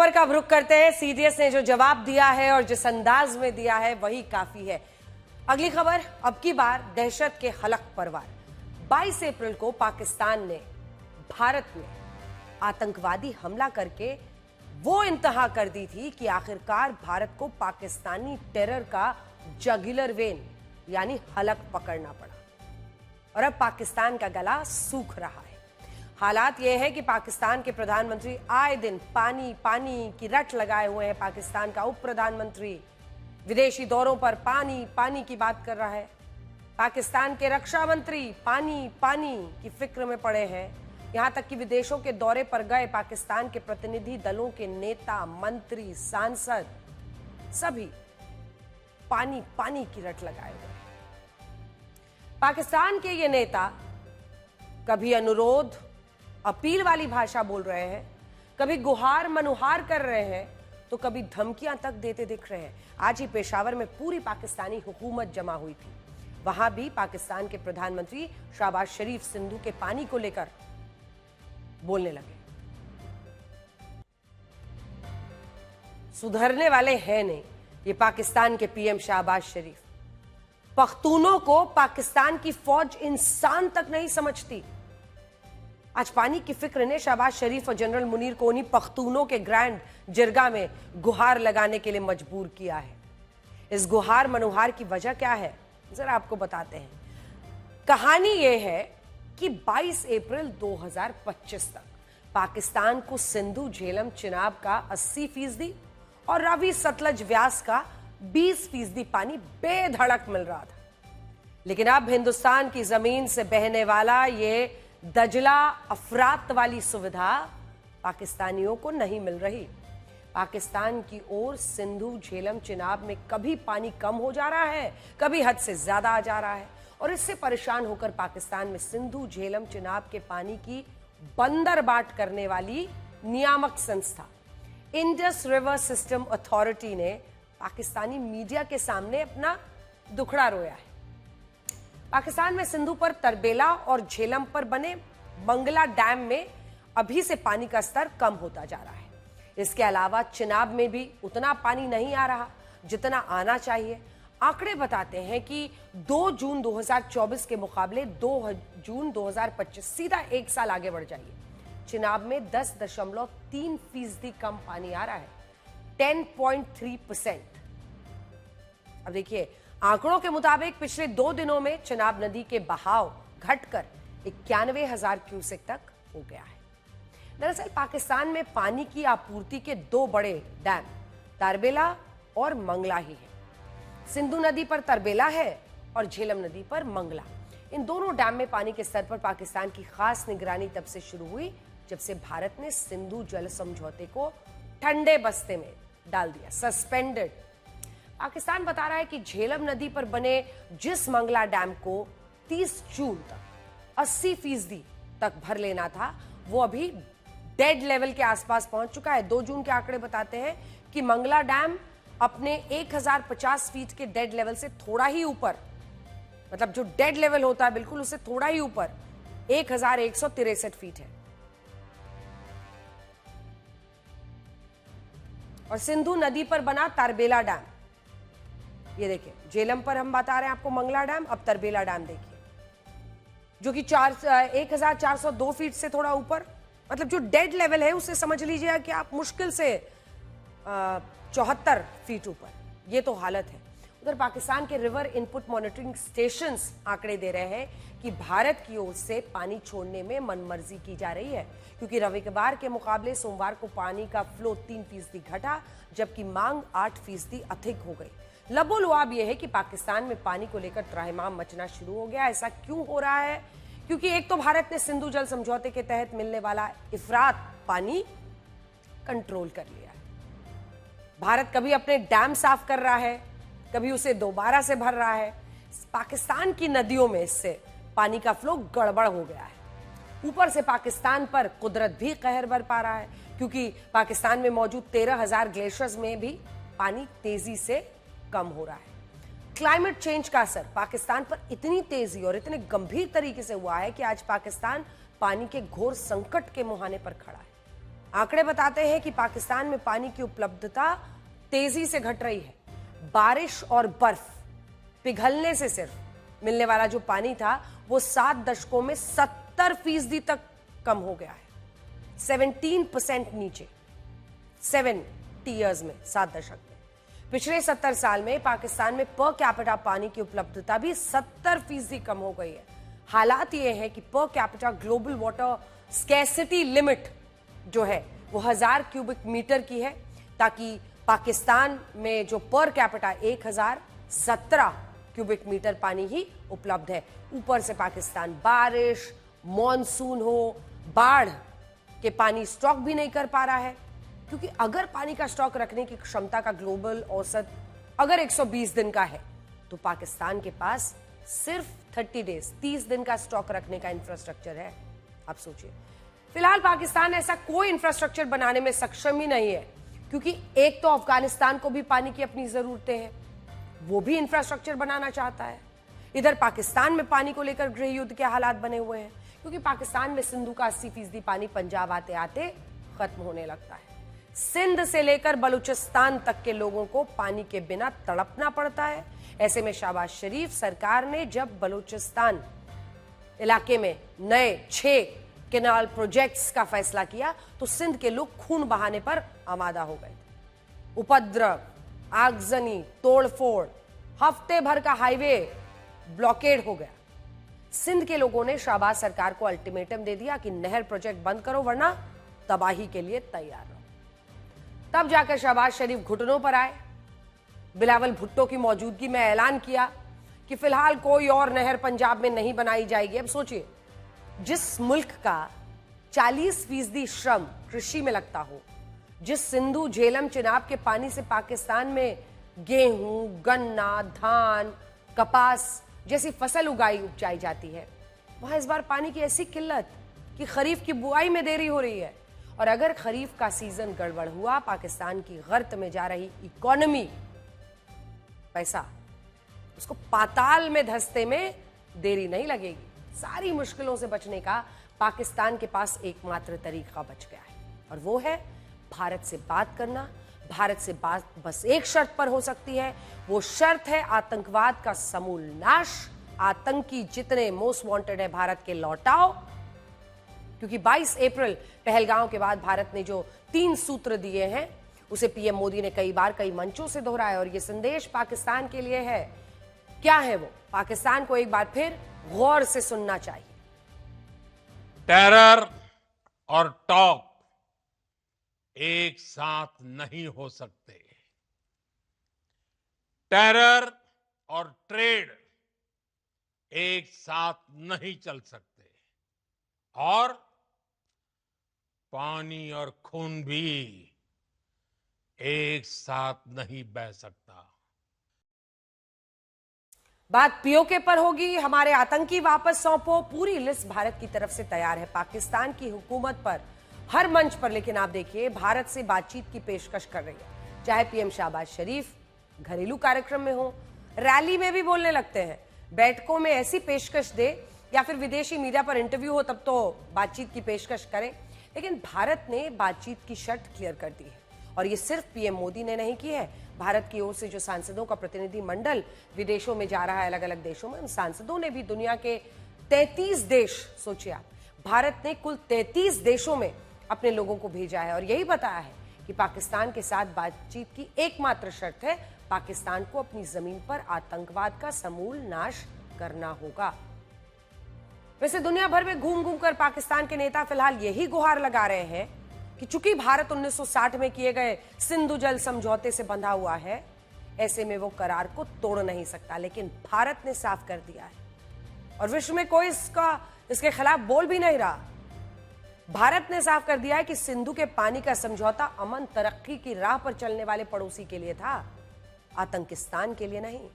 खबर का रुख करते हैं। सीडीएस ने जो जवाब दिया है और जिस अंदाज में दिया है वही काफी है। अगली खबर, अब की बार दहशत के हलक परवार। 22 अप्रैल को पाकिस्तान ने भारत में आतंकवादी हमला करके वो इंतहा कर दी थी कि आखिरकार भारत को पाकिस्तानी टेरर का जगुलर वेन यानी हलक पकड़ना पड़ा और अब पाकिस्तान का गला सूख रहा है। हालात ये है कि पाकिस्तान के प्रधानमंत्री आए दिन पानी पानी की रट लगाए हुए हैं। पाकिस्तान का उप प्रधानमंत्री विदेशी दौरों पर पानी पानी की बात कर रहा है। पाकिस्तान के रक्षा मंत्री पानी पानी की फिक्र में पड़े हैं। यहां तक कि विदेशों के दौरे पर गए पाकिस्तान के प्रतिनिधि दलों के नेता, मंत्री, सांसद सभी पानी पानी की रट लगाए हुए हैं। पाकिस्तान के ये नेता कभी अनुरोध, अपील वाली भाषा बोल रहे हैं, कभी गुहार मनुहार कर रहे हैं, तो कभी धमकियां तक देते दिख रहे हैं। आज ही पेशावर में पूरी पाकिस्तानी हुकूमत जमा हुई थी। वहां भी पाकिस्तान के प्रधानमंत्री शहबाज शरीफ सिंधु के पानी को लेकर बोलने लगे। सुधरने वाले हैं नहीं ये पाकिस्तान के पीएम शहबाज शरीफ। पख्तूनों को पाकिस्तान की फौज इंसान तक नहीं समझती। आज पानी की फिक्र ने शहबाज शरीफ और जनरल मुनीर को उन्हीं पख्तूनों के ग्रैंड जिरगा में गुहार लगाने के लिए मजबूर किया है। इस गुहार मनुहार की वजह क्या है, जरा आपको बताते हैं। कहानी यह है कि 22 अप्रैल 2025 तक पाकिस्तान को सिंधु झेलम चिनाब का 80% और रावी सतलज व्यास का 20% पानी बेधड़क मिल रहा था। लेकिन अब हिंदुस्तान की जमीन से बहने वाला ये दजला अफरात वाली सुविधा पाकिस्तानियों को नहीं मिल रही। पाकिस्तान की ओर सिंधु झेलम चिनाब में कभी पानी कम हो जा रहा है, कभी हद से ज्यादा आ जा रहा है और इससे परेशान होकर पाकिस्तान में सिंधु झेलम चिनाब के पानी की बंदरबाट करने वाली नियामक संस्था इंडस रिवर सिस्टम अथॉरिटी ने पाकिस्तानी मीडिया के सामने अपना दुखड़ा रोया है। पाकिस्तान में सिंधु पर तरबेला और झेलम पर बने मंगला डैम में अभी से पानी का स्तर कम होता जा रहा है। इसके अलावा चिनाब में भी उतना पानी नहीं आ रहा जितना आना चाहिए। आंकड़े बताते हैं कि 2 जून 2024 के मुकाबले 2 जून 2025 सीधा एक साल आगे बढ़ जाइए। चिनाब में 10.3% कम पानी आ रहा है, 10.3%। अब देखिए, आंकड़ों के मुताबिक पिछले 2 दिनों में चिनाब नदी के बहाव घटकर 91,000 क्यूसेक तक हो गया है। दरअसल पाकिस्तान में पानी की आपूर्ति के 2 बड़े डैम तरबेला और मंगला ही है। सिंधु नदी पर तरबेला है और झेलम नदी पर मंगला। इन दोनों डैम में पानी के स्तर पर पाकिस्तान की खास निगरानी तब से शुरू हुई जब से भारत ने सिंधु जल समझौते को ठंडे बस्ते में डाल दिया, सस्पेंडेड। पाकिस्तान बता रहा है कि झेलम नदी पर बने जिस मंगला डैम को 30 जून तक 80% तक भर लेना था, वो अभी डेड लेवल के आसपास पहुंच चुका है। 2 जून के आंकड़े बताते हैं कि मंगला डैम अपने 1050 फीट के डेड लेवल से थोड़ा ही ऊपर, मतलब जो डेड लेवल होता है बिल्कुल उससे थोड़ा ही ऊपर 1163 फीट है। और सिंधु नदी पर बना तरबेला डैम, ये देखिए, झेलम पर हम बता रहे हैं आपको मंगला डैम, अब तरबेला डैम देखिए जो कि 1402 फीट से थोड़ा ऊपर, मतलब जो डेड लेवल है उससे समझ लीजिए कि आप मुश्किल से 74 फीट ऊपर। ये तो हालत है। उधर पाकिस्तान के रिवर इनपुट मॉनिटरिंग स्टेशंस आंकड़े दे रहे हैं कि भारत की ओर से पानी छोड़ने में मनमर्जी की जा रही है, क्योंकि रविवार के मुकाबले सोमवार को पानी का फ्लो 3% घटा, जबकि मांग 8% अधिक हो गई। लबोलुआब यह है कि पाकिस्तान में पानी को लेकर त्राहिमाम मचना शुरू हो गया। ऐसा क्यों हो रहा है? क्योंकि एक तो भारत ने सिंधु जल समझौते के तहत मिलने वाला इफरात पानी कंट्रोल कर लिया है। भारत कभी अपने डैम साफ कर रहा है, कभी उसे दोबारा से भर रहा है। पाकिस्तान की नदियों में इससे पानी का फ्लो गड़बड़ हो गया है। ऊपर से पाकिस्तान पर कुदरत भी कहर बरपा रहा है, क्योंकि पाकिस्तान में मौजूद 13,000 ग्लेशियर्स में भी पानी तेजी से कम हो रहा है। क्लाइमेट चेंज का असर पाकिस्तान पर इतनी तेजी और इतने गंभीर तरीके से हुआ है कि आज पाकिस्तान पानी के घोर संकट के मुहाने पर खड़ा है। आंकड़े बताते हैं कि पाकिस्तान में पानी की उपलब्धता तेजी से घट रही है। बारिश और बर्फ पिघलने से सिर्फ मिलने वाला जो पानी था वो 7 दशकों में 70% तक कम हो गया है। 17% नीचे 7 ईयर्स में, 7 दशक में। पिछले 70 साल में पाकिस्तान में पर कैपिटा पानी की उपलब्धता भी 70% कम हो गई है। हालात ये है कि per capita global water scarcity limit जो है वो 1000 क्यूबिक मीटर की है, ताकि पाकिस्तान में जो पर कैपिटा 1017 क्यूबिक मीटर पानी ही उपलब्ध है। ऊपर से पाकिस्तान बारिश, मॉनसून हो, बाढ़ के पानी स्टॉक भी नहीं कर पा रहा है, क्योंकि अगर पानी का स्टॉक रखने की क्षमता का ग्लोबल औसत अगर 120 दिन का है तो पाकिस्तान के पास सिर्फ 30 दिन का स्टॉक रखने का इंफ्रास्ट्रक्चर है। आप सोचिए, फिलहाल पाकिस्तान ऐसा कोई इंफ्रास्ट्रक्चर बनाने में सक्षम ही नहीं है, क्योंकि एक तो अफगानिस्तान को भी पानी की अपनी जरूरतें हैं, वो भी इंफ्रास्ट्रक्चर बनाना चाहता है। इधर पाकिस्तान में पानी को लेकर गृह युद्ध के हालात बने हुए हैं, क्योंकि पाकिस्तान में सिंधु का 80% पानी पंजाब आते आते खत्म होने लगता है। सिंध से लेकर बलूचिस्तान तक के लोगों को पानी के बिना तड़पना पड़ता है। ऐसे में शहबाज शरीफ सरकार ने जब बलूचिस्तान इलाके में नए 6 कैनाल प्रोजेक्ट्स का फैसला किया तो सिंध के लोग खून बहाने पर आमादा हो गए। उपद्रव, आगजनी, तोड़फोड़, हफ्ते भर का हाईवे ब्लॉकेड हो गया। सिंध के लोगों ने शहबाज सरकार को अल्टीमेटम दे दिया कि नहर प्रोजेक्ट बंद करो वरना तबाही के लिए तैयार रहो। तब जाकर शहबाज शरीफ घुटनों पर आए। बिलावल भुट्टो की मौजूदगी में ऐलान किया कि फिलहाल कोई और नहर पंजाब में नहीं बनाई जाएगी। अब सोचिए, जिस मुल्क का 40% श्रम कृषि में लगता हो, जिस सिंधु झेलम चिनाब के पानी से पाकिस्तान में गेहूं, गन्ना, धान, कपास जैसी फसल उपजाई जाती है, वहां इस बार पानी की ऐसी किल्लत कि खरीफ की बुआई में देरी हो रही है। और अगर खरीफ का सीजन गड़बड़ हुआ, पाकिस्तान की गर्त में जा रही इकोनॉमी, पैसा उसको पाताल में धंसते में देरी नहीं लगेगी। सारी मुश्किलों से बचने का पाकिस्तान के पास एकमात्र तरीका बच गया है, और वो है भारत से बात करना। भारत से बात बस एक शर्त पर हो सकती है, वो शर्त है आतंकवाद का समूल नाश। आतंकी जितने मोस्ट वांटेड है भारत के लौटाओ, क्योंकि 22 अप्रैल पहलगांव के बाद भारत ने जो 3 सूत्र दिए हैं उसे पीएम मोदी ने कई बार कई मंचों से दोहराया, और ये संदेश पाकिस्तान के लिए है। क्या है वो? पाकिस्तान को एक बार फिर गौर से सुनना चाहिए। टेरर और टॉक एक साथ नहीं हो सकते। टेरर और ट्रेड एक साथ नहीं चल सकते, और पानी और खून भी एक साथ नहीं बह सकता। बात पीओके पर होगी, हमारे आतंकी वापस सौंपो, पूरी लिस्ट भारत की तरफ से तैयार है पाकिस्तान की हुकूमत पर हर मंच पर। लेकिन आप देखिए, भारत से बातचीत की पेशकश कर रही है, चाहे पीएम शहबाज शरीफ घरेलू कार्यक्रम में हो, रैली में भी बोलने लगते हैं, बैठकों में ऐसी पेशकश दे, या फिर विदेशी मीडिया पर इंटरव्यू हो तब तो बातचीत की पेशकश करें। लेकिन भारत ने बातचीत की शर्त क्लियर कर दी है, और ये सिर्फ पीएम मोदी ने नहीं की है। भारत की ओर से जो सांसदों का प्रतिनिधि मंडल विदेशों में जा रहा है, अलग अलग देशों में, उन सांसदों ने भी दुनिया के 33 देश, सोचिए आप, भारत ने कुल 33 देशों में अपने लोगों को भेजा है, और यही बताया है कि पाकिस्तान के साथ बातचीत की एकमात्र शर्त है पाकिस्तान को अपनी जमीन पर आतंकवाद का समूल नाश करना होगा। वैसे दुनिया भर में घूम घूम कर पाकिस्तान के नेता फिलहाल यही गुहार लगा रहे हैं कि चूंकि भारत 1960 में किए गए सिंधु जल समझौते से बंधा हुआ है, ऐसे में वो करार को तोड़ नहीं सकता। लेकिन भारत ने साफ कर दिया है, और विश्व में कोई इसके खिलाफ बोल भी नहीं रहा। भारत ने साफ कर दिया है कि सिंधु के पानी का समझौता अमन तरक्की की राह पर चलने वाले पड़ोसी के लिए था, आतंकिस्तान के लिए नहीं।